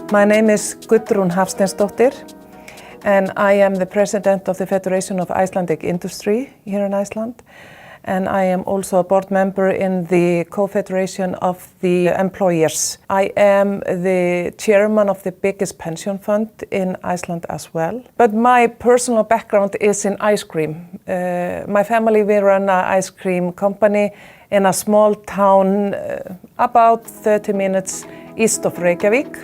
My name is Gudrun Hafsteinsdottir, and I am the president of the Federation of Icelandic Industry here in Iceland. And I am also a board member in the Co-Federation of the Employers. I am the chairman of the biggest pension fund in Iceland as well. But my personal background is in ice cream. My family, we run an ice cream company in a small town about 30 minutes east of Reykjavik.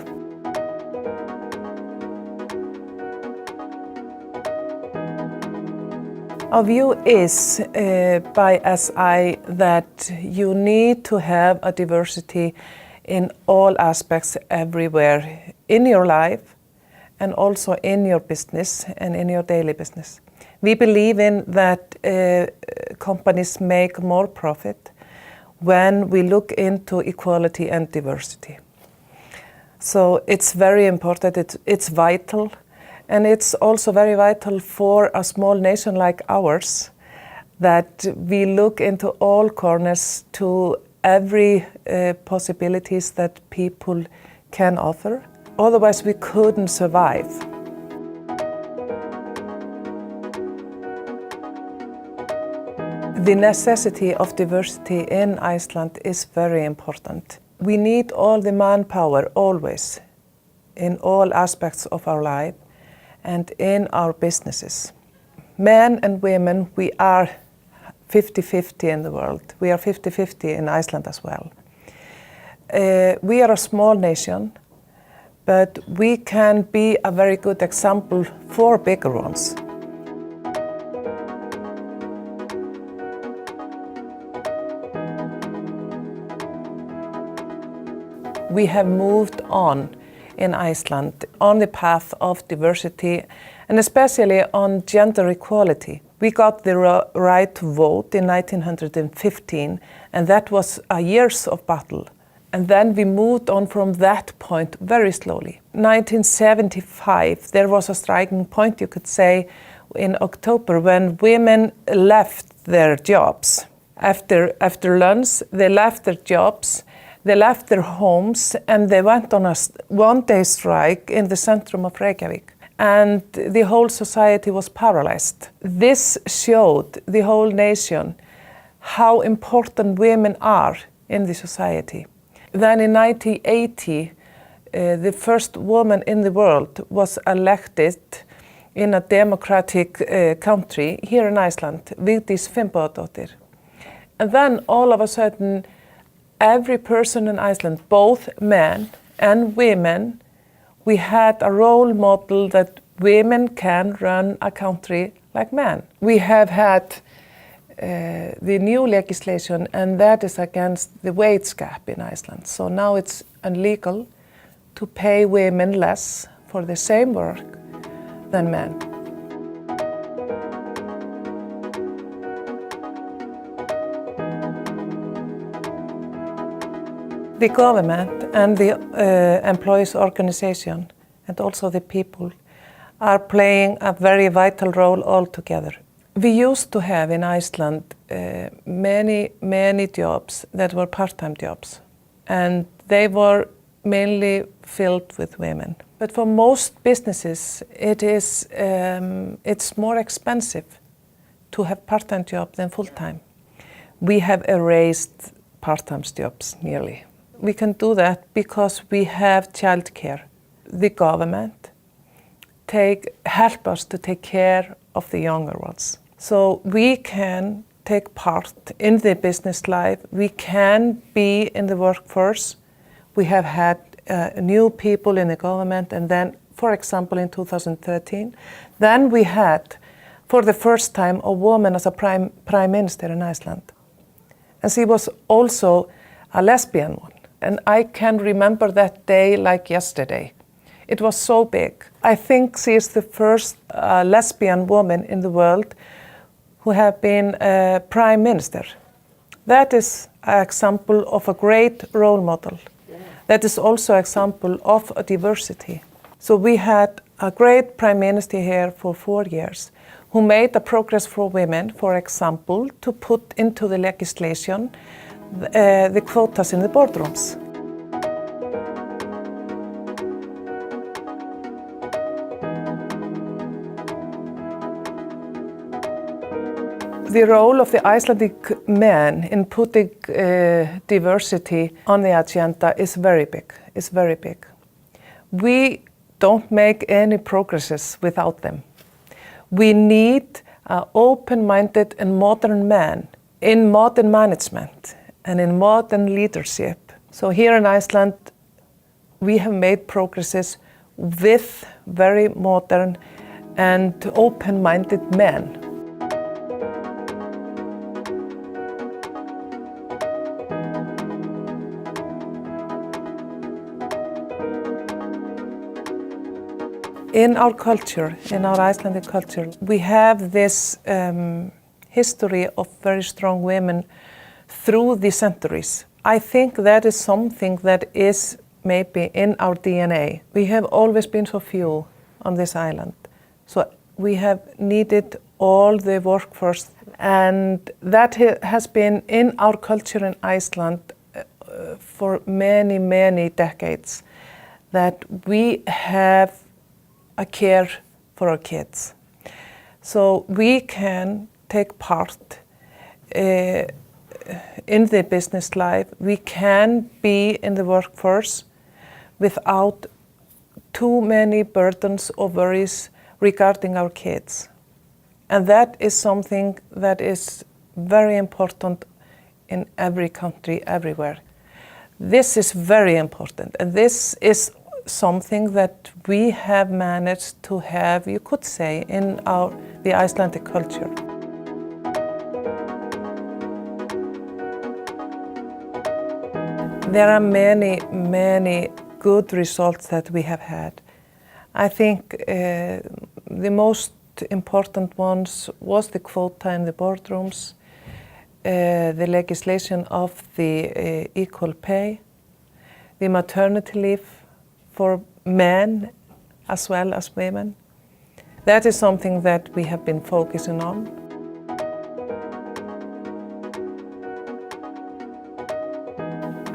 Our view is by SI that you need to have a diversity in all aspects everywhere in your life and also in your business and in your daily business. We believe in that companies make more profit when we look into equality and diversity. So it's very important, it's vital. And it's also very vital for a small nation like ours that we look into all corners to every possibilities that people can offer. Otherwise we couldn't survive. The necessity of diversity in Iceland is very important. We need all the manpower always in all aspects of our life and in our businesses. Men and women, we are 50-50 in the world. We are 50-50 in Iceland as well. We are a small nation, but we can be a very good example for bigger ones. We have moved on in Iceland on the path of diversity and especially on gender equality. We got the right to vote in 1915 and that was a years of battle. And then we moved on from that point very slowly. 1975 there was a striking point, you could say, in October when women left their jobs. After lunch they left their jobs. They left their homes and they went on a one-day strike in the center of Reykjavik. And the whole society was paralyzed. This showed the whole nation how important women are in the society. Then in 1980, the first woman in the world was elected in a democratic country here in Iceland, Vigdís Finnbogadóttir. And then all of a sudden, every person in Iceland, both men and women, we had a role model that women can run a country like men. We have had the new legislation and that is against the wage gap in Iceland. So now it's illegal to pay women less for the same work than men. The government and the employees' organization and also the people are playing a very vital role altogether. We used to have in Iceland many jobs that were part-time jobs and they were mainly filled with women. But for most businesses it's more expensive to have part-time job than full-time. We have erased part-time jobs nearly. We can do that because we have childcare. The government help us to take care of the younger ones. So we can take part in the business life. We can be in the workforce. We have had new people in the government and then, for example, in 2013, then we had, for the first time, a woman as a prime minister in Iceland. And she was also a lesbian one. And I can remember that day like yesterday. It was so big. I think she is the first lesbian woman in the world who have been prime minister. That is an example of a great role model. Yeah. That is also an example of a diversity. So we had a great prime minister here for 4 years who made a progress for women, for example, to put into the legislation the quotas in the boardrooms. The role of the Icelandic men in putting diversity on the agenda is very big. It's very big. We don't make any progresses without them. We need an open-minded and modern man in modern management and in modern leadership. So here in Iceland, we have made progresses with very modern and open-minded men. In our culture, in our Icelandic culture, we have this history of very strong women through the centuries. I think that is something that is maybe in our DNA. We have always been so few on this island. So we have needed all the workforce, and that has been in our culture in Iceland for many, many decades, that we have a care for our kids. So we can take part in the business life. We can be in the workforce without too many burdens or worries regarding our kids. And that is something that is very important in every country, everywhere. This is very important, and this is something that we have managed to have, you could say, in the Icelandic culture. There are many, many good results that we have had. I think the most important ones was the quota in the boardrooms, the legislation of the equal pay, the maternity leave for men as well as women. That is something that we have been focusing on.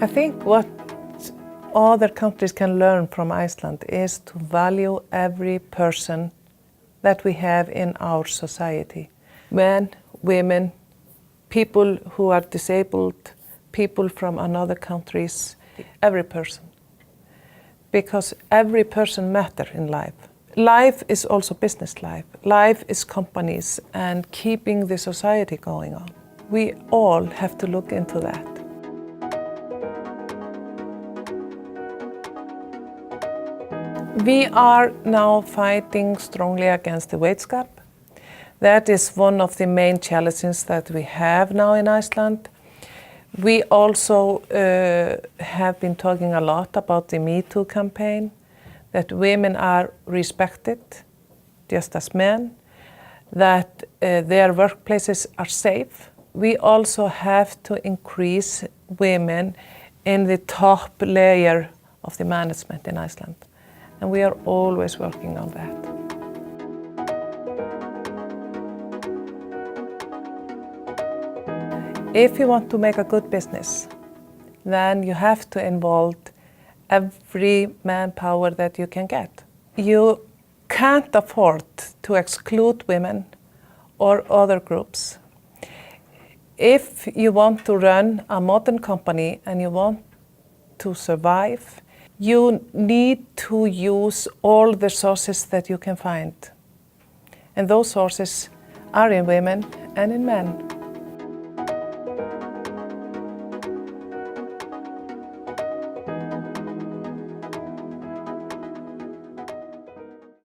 I think what other countries can learn from Iceland is to value every person that we have in our society. Men, women, people who are disabled, people from other countries, every person. Because every person matters in life. Life is also business life. Life is companies and keeping the society going on. We all have to look into that. We are now fighting strongly against the wage gap. That is one of the main challenges that we have now in Iceland. We also have been talking a lot about the Me Too campaign, that women are respected just as men, that their workplaces are safe. We also have to increase women in the top layer of the management in Iceland. And we are always working on that. If you want to make a good business, then you have to involve every manpower that you can get. You can't afford to exclude women or other groups. If you want to run a modern company and you want to survive, you need to use all the sources that you can find. And those sources are in women and in men.